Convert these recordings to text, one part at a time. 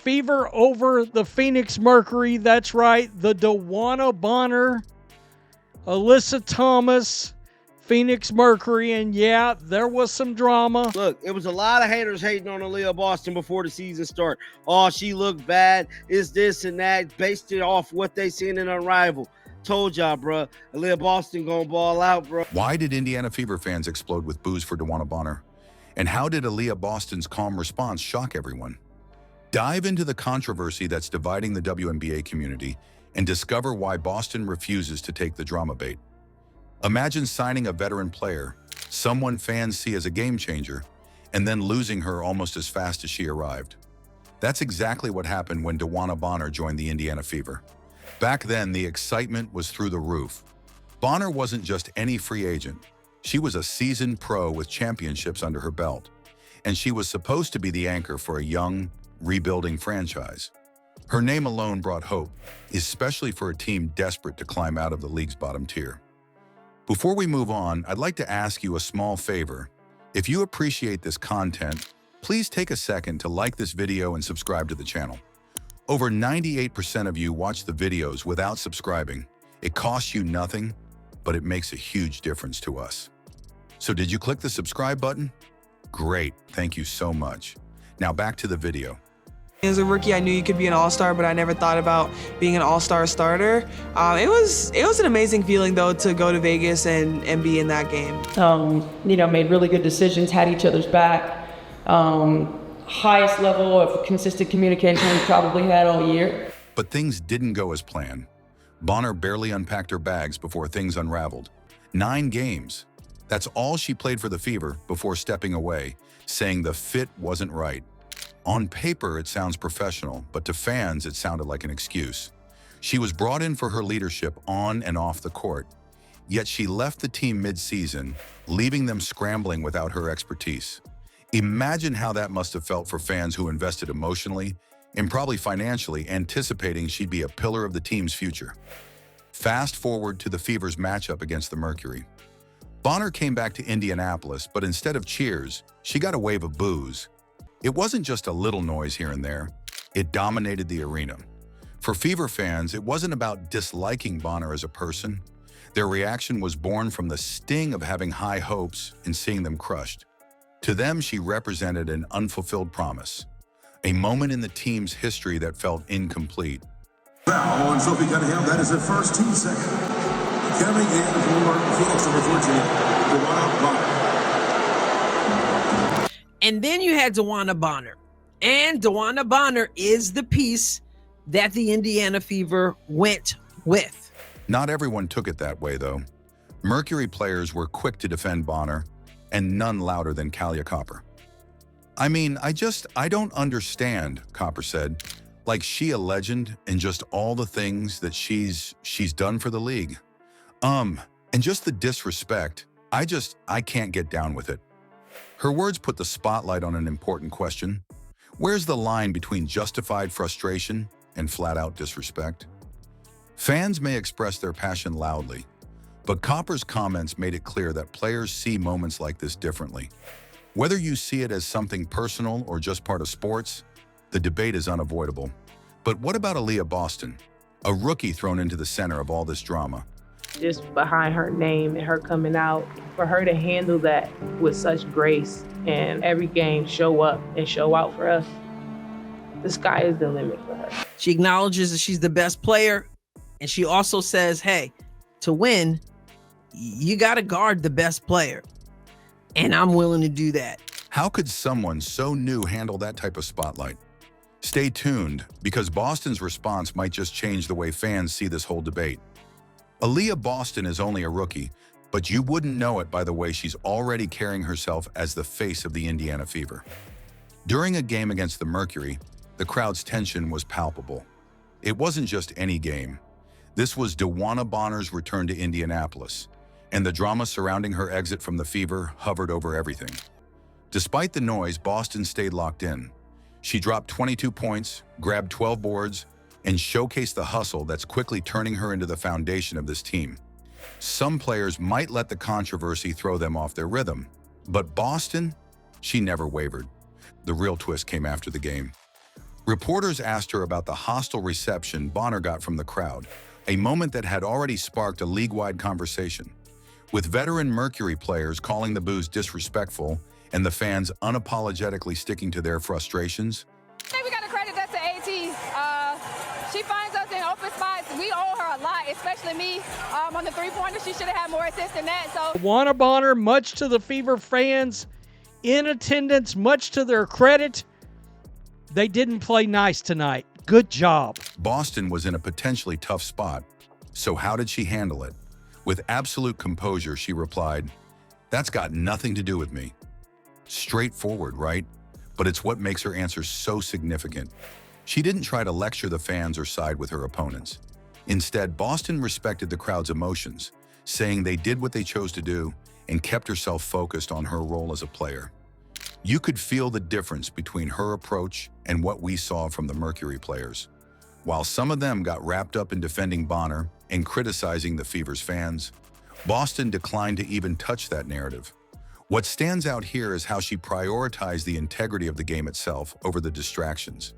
Fever over the Phoenix Mercury. That's right, the DeWanna Bonner, Alyssa Thomas, Phoenix Mercury, and yeah, there was some drama. Look, it was a lot of haters hating on Aliyah Boston before the season started. Oh, she looked bad, is this and that, based it off what they seen in Unraveled. Told y'all, bro, Aliyah Boston gonna ball out, bro. Why did Indiana Fever fans explode with boos for DeWanna Bonner? And how did Aliyah Boston's calm response shock everyone? Dive into the controversy that's dividing the WNBA community and discover why Boston refuses to take the drama bait. Imagine signing a veteran player, someone fans see as a game changer, and then losing her almost as fast as she arrived. That's exactly what happened when DeWanna Bonner joined the Indiana Fever. Back then, the excitement was through the roof. Bonner wasn't just any free agent. She was a seasoned pro with championships under her belt, and she was supposed to be the anchor for a young, rebuilding franchise. Her name alone brought hope, especially for a team desperate to climb out of the league's bottom tier. Before we move on, I'd like to ask you a small favor. If you appreciate this content, please take a second to like this video and subscribe to the channel. Over 98% of you watch the videos without subscribing. It costs you nothing, but it makes a huge difference to us. So did you click the subscribe button? Great, thank you so much. Now back to the video. As a rookie, I knew you could be an all-star, but I never thought about being an all-star starter. It was an amazing feeling, though, to go to Vegas and be in that game. Made really good decisions, had each other's back. Highest level of consistent communication we probably had all year. But things didn't go as planned. Bonner barely unpacked her bags before things unraveled. 9 games. That's all she played for the Fever before stepping away, saying the fit wasn't right. On paper, it sounds professional, but to fans, it sounded like an excuse. She was brought in for her leadership on and off the court, yet she left the team mid-season, leaving them scrambling without her expertise. Imagine how that must have felt for fans who invested emotionally and probably financially, anticipating she'd be a pillar of the team's future. Fast forward to the Fever's matchup against the Mercury. Bonner came back to Indianapolis, but instead of cheers, she got a wave of boos. It wasn't just a little noise here and there, it dominated the arena. For Fever fans, it wasn't about disliking Bonner as a person. Their reaction was born from the sting of having high hopes and seeing them crushed. To them, she represented an unfulfilled promise, a moment in the team's history that felt incomplete. Foul on Sophie Cunningham, that is her first team second. Coming in for Phoenix number 14, DeWanna Bonner. And then you had DeWanna Bonner. And DeWanna Bonner is the piece that the Indiana Fever went with. Not everyone took it that way, though. Mercury players were quick to defend Bonner, and none louder than Aliyah Copper. I mean, I don't understand, Copper said. Like she a legend and just all the things that she's done for the league. And just the disrespect, I can't get down with it. Her words put the spotlight on an important question. Where's the line between justified frustration and flat-out disrespect? Fans may express their passion loudly, but Copper's comments made it clear that players see moments like this differently. Whether you see it as something personal or just part of sports, the debate is unavoidable. But what about Aliyah Boston, a rookie thrown into the center of all this drama? Just behind her name and her coming out, for her to handle that with such grace and every game show up and show out for us, the sky is the limit for her. She acknowledges that she's the best player, and she also says, hey, to win, you got to guard the best player, and I'm willing to do that. How could someone so new handle that type of spotlight? Stay tuned, because Boston's response might just change the way fans see this whole debate. Aliyah Boston is only a rookie, but you wouldn't know it by the way she's already carrying herself as the face of the Indiana Fever. During a game against the Mercury, the crowd's tension was palpable. It wasn't just any game. This was DeWanna Bonner's return to Indianapolis, and the drama surrounding her exit from the Fever hovered over everything. Despite the noise, Boston stayed locked in. She dropped 22 points, grabbed 12 boards, and showcased the hustle that's quickly turning her into the foundation of this team. Some players might let the controversy throw them off their rhythm, but Boston, she never wavered. The real twist came after the game. Reporters asked her about the hostile reception Bonner got from the crowd, a moment that had already sparked a league-wide conversation, with veteran Mercury players calling the boos disrespectful and the fans unapologetically sticking to their frustrations. I think we got to credit that to AT. She finds us in open spots. We owe her a lot, especially me. On the three-pointer, she should have had more assists than that. So DeWanna Bonner, much to the Fever fans, in attendance, much to their credit, they didn't play nice tonight. Good job. Boston was in a potentially tough spot, so how did she handle it? With absolute composure, she replied, "That's got nothing to do with me." Straightforward, right? But it's what makes her answer so significant. She didn't try to lecture the fans or side with her opponents. Instead, Boston respected the crowd's emotions, saying they did what they chose to do and kept herself focused on her role as a player. You could feel the difference between her approach and what we saw from the Mercury players. While some of them got wrapped up in defending Bonner and criticizing the Fever's fans, Boston declined to even touch that narrative. What stands out here is how she prioritized the integrity of the game itself over the distractions.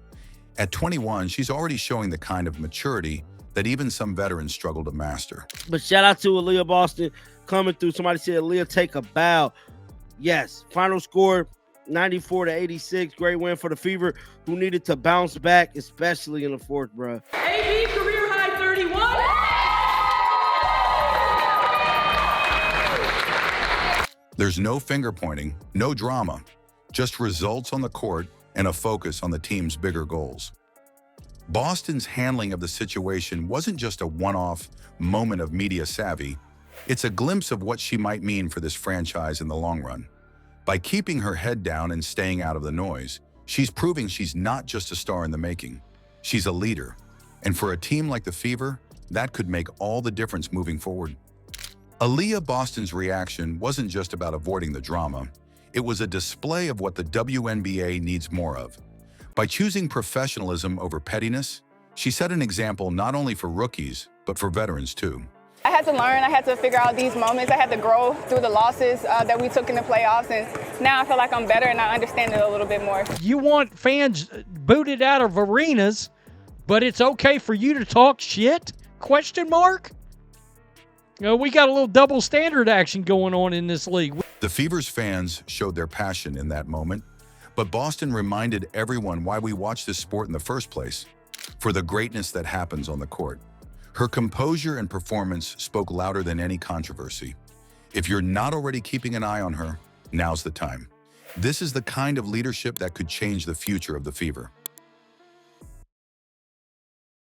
At 21, she's already showing the kind of maturity that even some veterans struggle to master. But shout out to Aliyah Boston coming through. Somebody said, Aliyah, take a bow. Yes, final score 94-86. Great win for the Fever, who needed to bounce back, especially in the fourth, bro. AB career high 31. There's no finger pointing, no drama, just results on the court and a focus on the team's bigger goals. Boston's handling of the situation wasn't just a one-off moment of media savvy, it's a glimpse of what she might mean for this franchise in the long run. By keeping her head down and staying out of the noise, she's proving she's not just a star in the making. She's a leader. And for a team like the Fever, that could make all the difference moving forward. Aliyah Boston's reaction wasn't just about avoiding the drama. It was a display of what the WNBA needs more of. By choosing professionalism over pettiness, she set an example not only for rookies, but for veterans too. I had to learn. I had to figure out these moments. I had to grow through the losses that we took in the playoffs, and now I feel like I'm better and I understand it a little bit more. You want fans booted out of arenas, but it's okay for you to talk shit? Question mark? We got a little double standard action going on in this league. The Fever's fans showed their passion in that moment, but Boston reminded everyone why we watch this sport in the first place, for the greatness that happens on the court. Her composure and performance spoke louder than any controversy. If you're not already keeping an eye on her, now's the time. This is the kind of leadership that could change the future of the Fever.